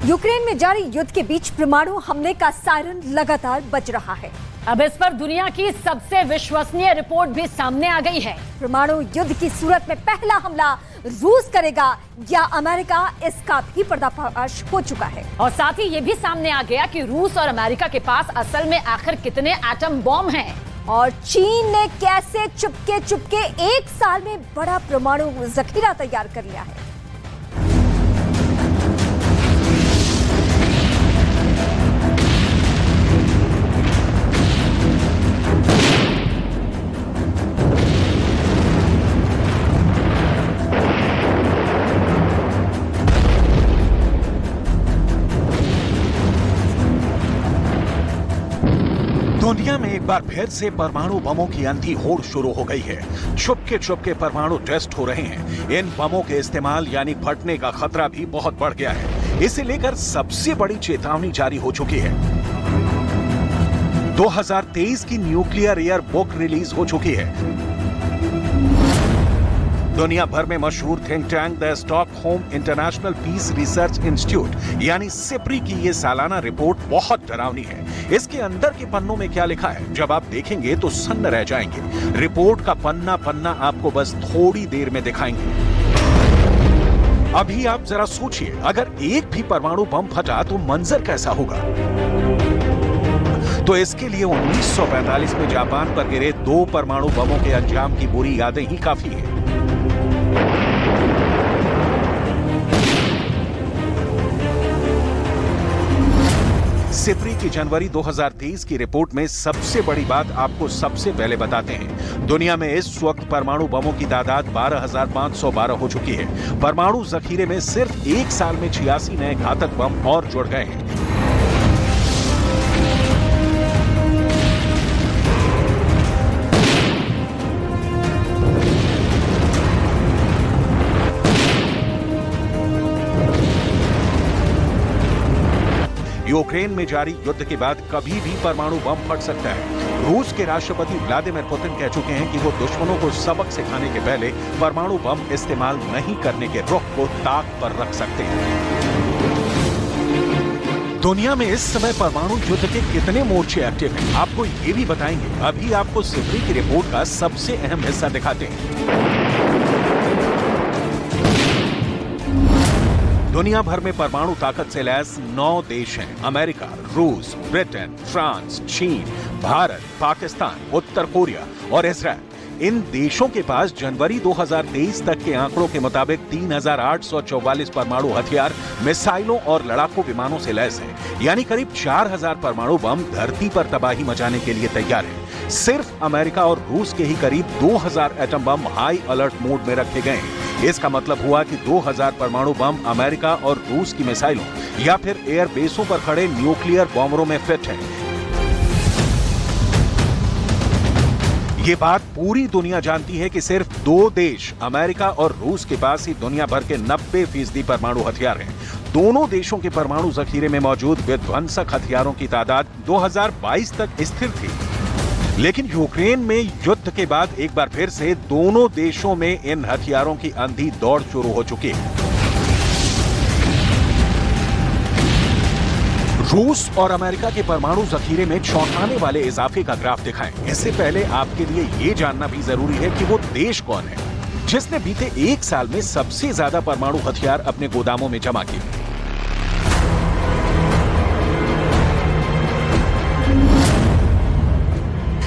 Ukraine में जारी युद्ध के बीच परमाणु हमले का सायरन लगातार बज रहा है। अब इस पर दुनिया की सबसे विश्वसनीय रिपोर्ट भी सामने आ गई है। परमाणु युद्ध की सूरत में पहला हमला रूस करेगा या अमेरिका, इसका भी पर्दाफाश हो चुका है। और साथ ही ये भी सामने आ गया कि रूस और अमेरिका के पास असल में आखिर कितने एटम बॉम्ब हैं। और चीन ने कैसे चुपके चुपके 1 साल में बड़ा परमाणु जखीरा तैयार कर लिया है। दुनिया में एक बार फिर से परमाणु बमों की अंधी होड़ शुरू हो गई है। छुपके छुपके परमाणु टेस्ट हो रहे हैं। इन बमों के इस्तेमाल यानी फटने का खतरा भी बहुत बढ़ गया है। इसे लेकर सबसे बड़ी चेतावनी जारी हो चुकी है। 2023 की न्यूक्लियर ईयर बुक रिलीज हो चुकी है। दुनिया भर में मशहूर think tank the Stockholm International Peace Research Institute यानी सिप्री की ये सालाना रिपोर्ट बहुत डरावनी है। इसके अंदर के पन्नों में क्या लिखा है, जब आप देखेंगे तो सन्न रह जाएंगे। रिपोर्ट का पन्ना पन्ना आपको बस थोड़ी देर में दिखाएंगे। अभी आप जरा सोचिए, अगर एक भी परमाणु बम फटा तो मंजर कैसा होगा। तो इसके लिए 1945 में जापान पर गिरे 2 परमाणु बमों के अंजाम की बुरी यादें ही काफी है। सिप्री की जनवरी 2023 की रिपोर्ट में सबसे बड़ी बात आपको सबसे पहले बताते हैं। दुनिया में इस वक्त परमाणु बमों की तादाद 12,512 हो चुकी है। परमाणु जखीरे में सिर्फ 1 साल में 86 नए घातक बम और जुड़ गए हैं। यूक्रेन में जारी युद्ध के बाद कभी भी परमाणु बम फट सकता है। रूस के राष्ट्रपति व्लादिमीर पुतिन कह चुके हैं कि वो दुश्मनों को सबक सिखाने के पहले परमाणु बम इस्तेमाल नहीं करने के रुख को ताक पर रख सकते हैं। दुनिया में इस समय परमाणु युद्ध के कितने मोर्चे एक्टिव हैं, आपको ये भी बताएंगे। अभी आपको सिप्री की रिपोर्ट का सबसे अहम हिस्सा दिखाते हैं। दुनिया भर में परमाणु ताकत से लैस 9 देश हैं। अमेरिका, रूस, ब्रिटेन, फ्रांस, चीन, भारत, पाकिस्तान, उत्तर कोरिया और इजराइल। इन देशों के पास जनवरी 2023 तक के आंकड़ों के मुताबिक 3,844 परमाणु हथियार, मिसाइलों और लड़ाकू विमानों से लैस हैं। यानी करीब 4,000 परमाणु बम धरती पर तबाही मचाने के लिए तैयार हैं। सिर्फ अमेरिका और रूस के ही करीब 2,000 atom bomb high alert mode में रखे गए हैं। इसका मतलब हुआ कि 2,000 परमाणु बम अमेरिका और रूस की मिसाइलों या फिर एयरबेसों पर खड़े न्यूक्लियर बॉम्बरों में फिट हैं। ये बात पूरी दुनिया जानती है कि सिर्फ 2 देश, अमेरिका और रूस के पास ही दुनिया भर के 90% परमाणु हथियार हैं। दोनों देशों के परमाणु जखीरे में मौजूद विध्वंसक हथियारों की तादाद 2022 तक स्थिर थी। लेकिन यूक्रेन में युद्ध के बाद एक बार फिर से दोनों देशों में इन हथियारों की अंधी दौड़ शुरू हो चुकी है। रूस और अमेरिका के परमाणु जखीरे में चौंकाने वाले इजाफे का ग्राफ दिखाएं। इससे पहले आपके लिए ये जानना भी जरूरी है कि वो देश कौन है जिसने बीते 1 साल में सबसे ज्यादा परमाणु हथियार अपने गोदामों में जमा किए।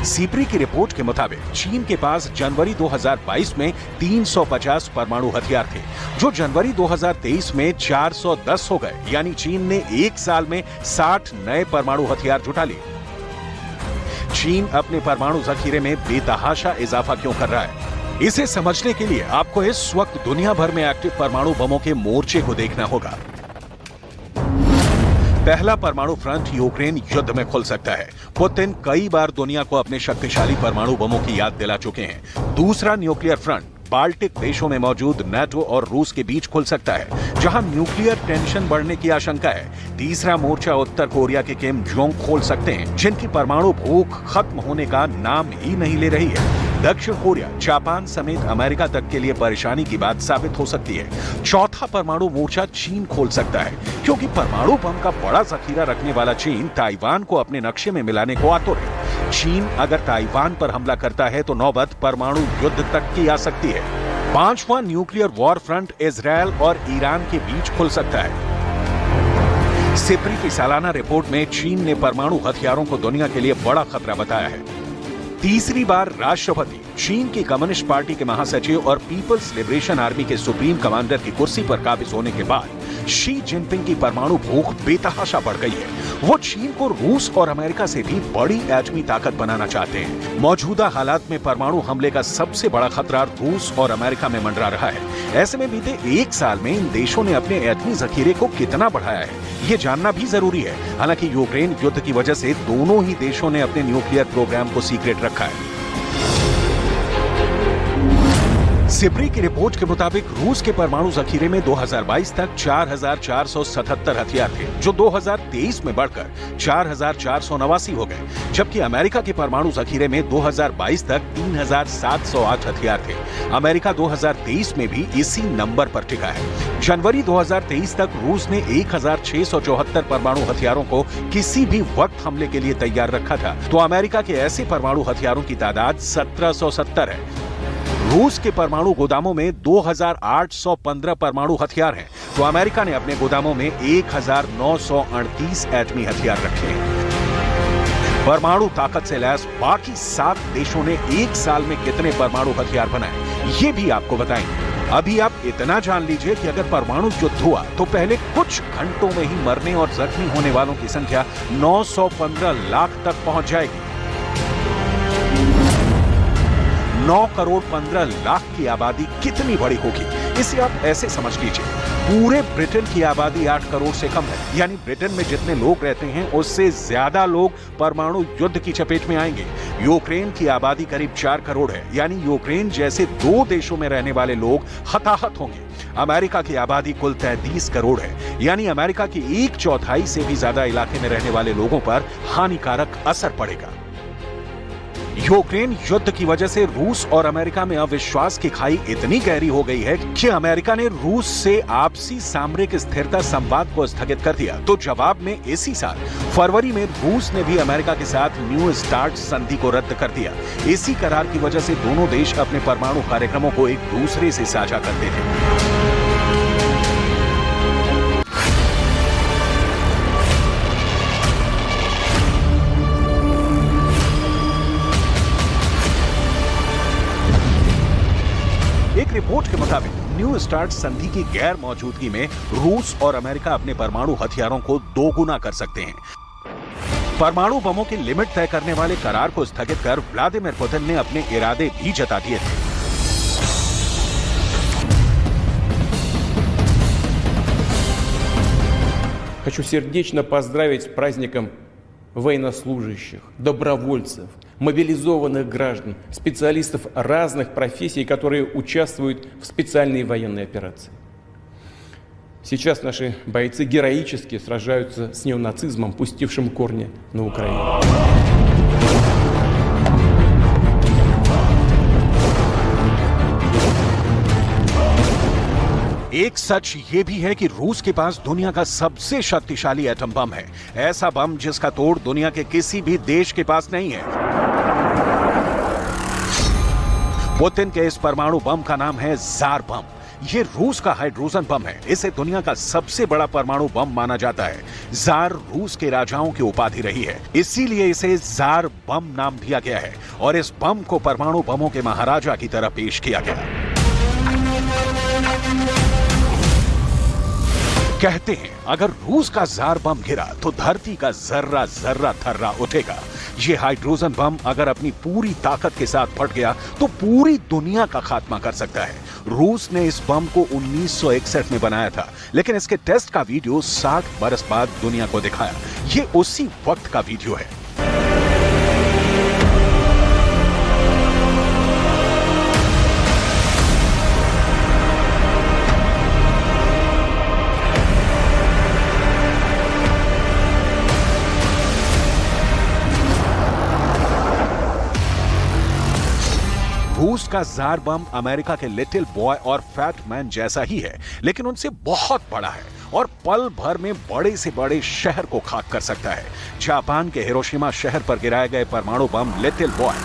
सिप्री की रिपोर्ट के मुताबिक चीन के पास जनवरी 2022 में 350 परमाणु हथियार थे, जो जनवरी 2023 में 410 हो गए। यानी चीन ने 1 साल में 60 नए परमाणु हथियार जुटा लिए। चीन अपने परमाणु जखीरे में बेतहाशा इजाफा क्यों कर रहा है, इसे समझने के लिए आपको इस वक्त दुनिया भर में एक्टिव परमाणु बमों के मोर्चे को देखना होगा। पहला परमाणु फ्रंट यूक्रेन युद्ध में खुल सकता है। पुतिन कई बार दुनिया को अपने शक्तिशाली परमाणु बमों की याद दिला चुके हैं। दूसरा न्यूक्लियर फ्रंट बाल्टिक देशों में मौजूद नाटो और रूस के बीच खुल सकता है, जहां न्यूक्लियर टेंशन बढ़ने की आशंका है। तीसरा मोर्चा उत्तर कोरिया के किम जोंग खोल सकते हैं, जिनकी परमाणु भूख खत्म होने का नाम ही नहीं ले रही है। दक्षिण कोरिया, जापान समेत अमेरिका तक के लिए परेशानी की बात साबित हो सकती है। चौथा परमाणु मोर्चा चीन खोल सकता है, क्योंकि परमाणु बम का बड़ा जखीरा रखने वाला चीन ताइवान को अपने नक्शे में मिलाने को आतुर है। चीन अगर ताइवान पर हमला करता है तो नौबत परमाणु युद्ध तक की आ सकती है। पांचवां न्यूक्लियर वॉर फ्रंट इजरायल और ईरान के बीच खुल सकता है। सिप्री की सालाना रिपोर्ट में चीन ने परमाणु हथियारों को दुनिया के लिए बड़ा खतरा बताया है। तीसरी बार राष्ट्रपति, चीन की कम्युनिस्ट पार्टी के महासचिव और पीपल्स लिबरेशन आर्मी के सुप्रीम कमांडर की कुर्सी पर काबिज होने के बाद शी जिनपिंग की परमाणु भूख बेतहाशा बढ़ गई है। वो चीन को रूस और अमेरिका से भी बड़ी एटमी ताकत बनाना चाहते हैं। मौजूदा हालात में परमाणु हमले का सबसे बड़ा खतरा रूस और अमेरिका में मंडरा रहा है। ऐसे में बीते एक साल में इन देशों ने अपने एटमी जखीरे को कितना बढ़ाया है, ये जानना भी जरूरी है। हालांकि यूक्रेन युद्ध की वजह से दोनों ही देशों ने अपने न्यूक्लियर प्रोग्राम को सीक्रेट रखा है। सिप्री की रिपोर्ट के मुताबिक रूस के परमाणु जखीरे में 2022 तक 4,477 हथियार थे, जो 2023 में बढ़कर 4,489 हो गए, जबकि अमेरिका के परमाणु जखीरे में 2022 तक 3,708 हथियार थे। अमेरिका 2023 में भी इसी नंबर पर टिका है। जनवरी 2023 तक रूस ने 1,674 परमाणु हथियारों को किसी भी वक्त हमले के लिए तैयार रखा था, तो अमेरिका के ऐसे परमाणु हथियारों की तादाद 1,770 है। रूस के परमाणु गोदामों में 2,815 परमाणु हथियार हैं, तो अमेरिका ने अपने गोदामों में 1,938 एटमी हथियार रखे हैं। परमाणु ताकत से लैस बाकी 7 देशों ने एक साल में कितने परमाणु हथियार बनाए, ये भी आपको बताएंगे। अभी आप इतना जान लीजिए कि अगर परमाणु युद्ध हुआ तो पहले कुछ घंटों में ही मरने और जख्मी होने वालों की संख्या 915 लाख तक पहुंच जाएगी। 9 करोड़ 15 लाख की आबादी कितनी बड़ी होगी, इसे आप ऐसे समझ लीजिए। पूरे ब्रिटेन की आबादी 8 करोड़ से कम है, यानी ब्रिटेन में जितने लोग रहते हैं उससे ज्यादा लोग परमाणु युद्ध की चपेट में आएंगे। यूक्रेन की आबादी करीब 4 करोड़ है, यानी यूक्रेन जैसे 2 देशों में रहने वाले लोग हताहत होंगे। अमेरिका की आबादी कुल 33 करोड़ है, यानी अमेरिका की 1/4 से भी ज्यादा इलाके में रहने वाले लोगों पर हानिकारक असर पड़ेगा। यूक्रेन युद्ध की वजह से रूस और अमेरिका में अविश्वास की खाई इतनी गहरी हो गई है कि अमेरिका ने रूस से आपसी सामरिक स्थिरता संवाद को स्थगित कर दिया। तो जवाब में इसी साल फरवरी में रूस ने भी अमेरिका के साथ न्यू स्टार्ट संधि को रद्द कर दिया। इसी करार की वजह से दोनों देश अपने परमाणु कार्यक्रमों को एक दूसरे से साझा करते थे। एक रिपोर्ट के मुताबिक न्यू स्टार्ट संधि की गैर मौजूदगी में रूस और अमेरिका अपने परमाणु हथियारों को दोगुना कर सकते हैं। परमाणु बमों की लिमिट तय करने वाले करार को स्थगित कर व्लादिमीर पुतिन ने अपने इरादे भी जता दिए थे। Хочу сердечно поздравить с праздником военнослужащих, добровольцев, мобилизованных граждан, специалистов разных профессий, которые участвуют в специальной военной операции. Сейчас наши бойцы героически сражаются с неонацизмом, пустившим корни на Украине. एक सच ये भी है कि रूस के पास दुनिया का सबसे शक्तिशाली एटम बम है, ऐसा बम जिसका तोड़ दुनिया के किसी भी देश के पास नहीं है। पुतिन के इस परमाणु बम का नाम है जार बम। ये रूस का हाइड्रोजन बम है। इसे दुनिया का सबसे बड़ा परमाणु बम माना जाता है। जार रूस के राजाओं की उपाधि रही है, इसीलिए इसे जार बम नाम दिया गया है और इस बम को परमाणु बमों के महाराजा की तरह पेश किया गया। कहते हैं अगर रूस का जार बम गिरा तो धरती का जर्रा जर्रा थर्रा उठेगा। ये हाइड्रोजन बम अगर अपनी पूरी ताकत के साथ फट गया तो पूरी दुनिया का खात्मा कर सकता है। रूस ने इस बम को 1961 में बनाया था, लेकिन इसके टेस्ट का वीडियो 60 बरस बाद दुनिया को दिखाया। ये उसी वक्त का वीडियो है। रूस का जार बम अमेरिका के लिटिल बॉय और फैट मैन जैसा ही है, लेकिन उनसे बहुत बड़ा है और पल भर में बड़े से बड़े शहर को खाक कर सकता है। जापान के हिरोशिमा शहर पर गिराए गए परमाणु बम लिटिल बॉय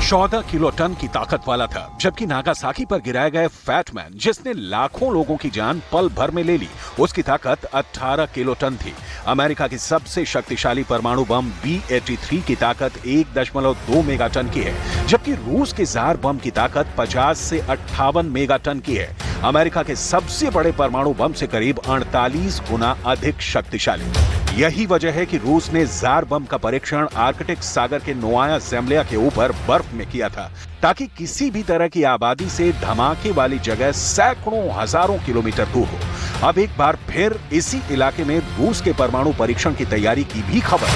14 किलो टन की ताकत वाला था, जबकि नागासाकी पर गिराए गए फैटमैन, जिसने लाखों लोगों की जान पल भर में ले ली, उसकी ताकत 18 किलो टन थी। अमेरिका की सबसे शक्तिशाली परमाणु बम B-83 की ताकत 1.2 मेगाटन की है, जबकि रूस के जार बम की ताकत 50 से 58 मेगाटन की है। अमेरिका के सबसे बड़े परमाणु बम से करीब 48 गुना अधिक शक्तिशाली। यही वजह है कि रूस ने जार बम का परीक्षण आर्कटिक सागर के नोवाया ज़ेम्लिया के ऊपर बर्फ में किया था, ताकि किसी भी तरह की आबादी से धमाके वाली जगह सैकड़ों हजारों किलोमीटर दूर हो। अब एक बार फिर इसी इलाके में रूस के परमाणु परीक्षण की तैयारी की भी खबर।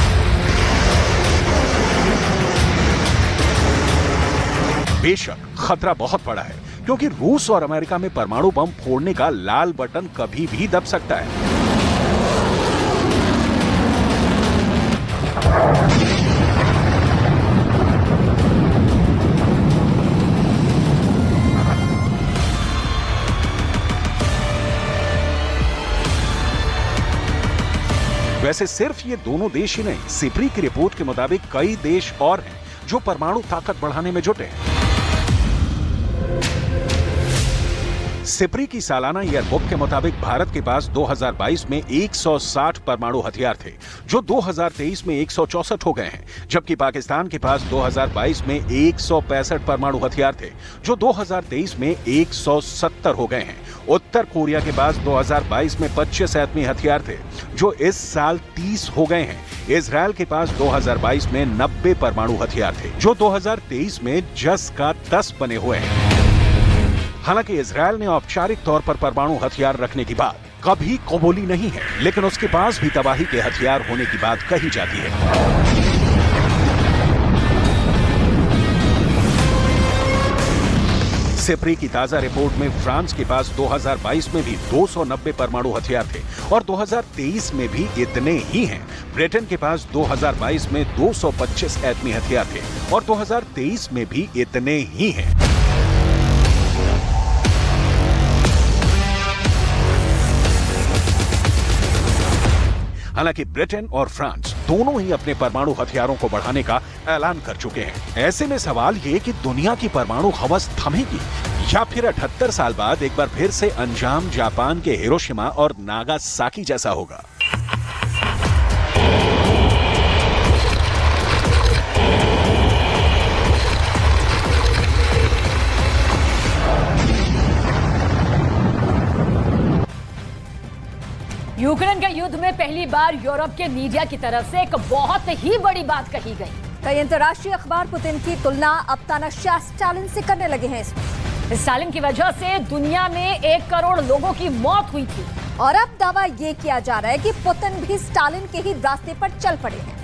बेशक खतरा बहुत बड़ा है, क्योंकि रूस और अमेरिका में परमाणु बम फोड़ने का लाल बटन कभी भी दब सकता है। वैसे सिर्फ ये दोनों देश ही नहीं, सिप्री की रिपोर्ट के मुताबिक कई देश और हैं जो परमाणु ताकत बढ़ाने में जुटे हैं। सिप्री की सालाना ईयरबुक के मुताबिक भारत के पास 2022 में 160 परमाणु हथियार थे, जो 2023 में 164 हो गए हैं, जबकि पाकिस्तान के पास 2022 में 165 परमाणु हथियार थे, जो 2023 में 170 हो गए हैं। उत्तर कोरिया के पास 2022 में 25 एटमी हथियार थे, जो इस साल 30 हो गए हैं। इजरायल के पास 2022 में 90 परमाणु हथियार थे, जो 2023 में 10 का 10 बने हुए हैं। हालांकि इजरायल ने औपचारिक तौर पर परमाणु हथियार रखने की बात कभी कबूली नहीं है, लेकिन उसके पास भी तबाही के हथियार होने की बात कही जाती है। सिप्री की ताजा रिपोर्ट में फ्रांस के पास 2022 में भी 290 परमाणु हथियार थे और 2023 में भी इतने ही हैं। ब्रिटेन के पास 2022 में 225 एटमी हथियार थे और 2023 में भी इतने ही हैं। हालांकि ब्रिटेन और फ्रांस दोनों ही अपने परमाणु हथियारों को बढ़ाने का ऐलान कर चुके हैं। ऐसे में सवाल ये कि दुनिया की परमाणु हवस थमेगी या फिर 78 साल बाद एक बार फिर से अंजाम जापान के हिरोशिमा और नागासाकी जैसा होगा। यूक्रेन के युद्ध में पहली बार यूरोप के मीडिया की तरफ से एक बहुत ही बड़ी बात कही गई। कई अंतर्राष्ट्रीय अखबार पुतिन की तुलना अब तानाशाह स्टालिन से करने लगे हैं। स्टालिन की वजह से दुनिया में 1 करोड़ लोगों की मौत हुई थी और अब दावा ये किया जा रहा है कि पुतिन भी स्टालिन के ही रास्ते पर चल पड़े हैं।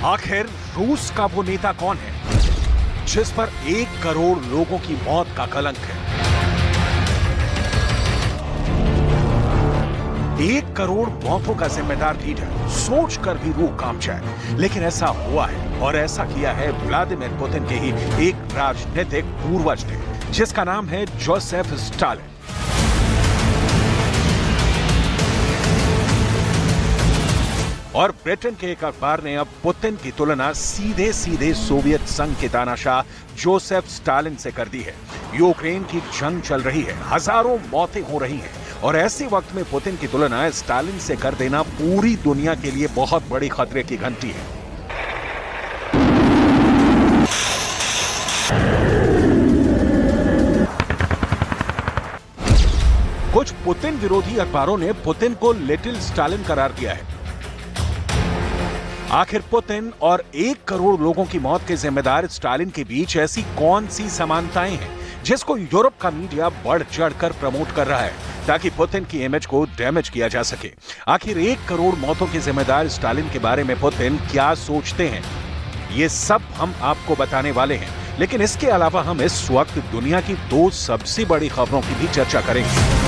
आखिर रूस का वो नेता कौन है जिस पर 1 करोड़ लोगों की मौत का कलंक है? 1 करोड़ मौतों का जिम्मेदार लीडर सोच कर भी रूह कांप जाए, लेकिन ऐसा हुआ है और ऐसा किया है व्लादिमीर पुतिन के ही एक राजनीतिक पूर्वज ने, जिसका नाम है जोसेफ स्टालिन। और ब्रिटेन के एक अखबार ने अब पुतिन की तुलना सीधे सीधे सोवियत संघ के तानाशाह जोसेफ स्टालिन से कर दी है। यूक्रेन की जंग चल रही है, हजारों मौतें हो रही हैं और ऐसे वक्त में पुतिन की तुलना स्टालिन से कर देना पूरी दुनिया के लिए बहुत बड़ी खतरे की घंटी है। कुछ पुतिन विरोधी अखबारों ने पुतिन को लिटिल स्टालिन करार दिया है। आखिर पुतिन और 1 करोड़ लोगों की मौत के जिम्मेदार स्टालिन के बीच ऐसी कौन सी समानताएं हैं जिसको यूरोप का मीडिया बढ़ चढ़कर प्रमोट कर रहा है ताकि पुतिन की इमेज को डैमेज किया जा सके? आखिर 1 करोड़ मौतों के जिम्मेदार स्टालिन के बारे में पुतिन क्या सोचते हैं? ये सब हम आपको बताने वाले हैं, लेकिन इसके अलावा हम इस वक्त दुनिया की 2 सबसे बड़ी खबरों की भी चर्चा करेंगे।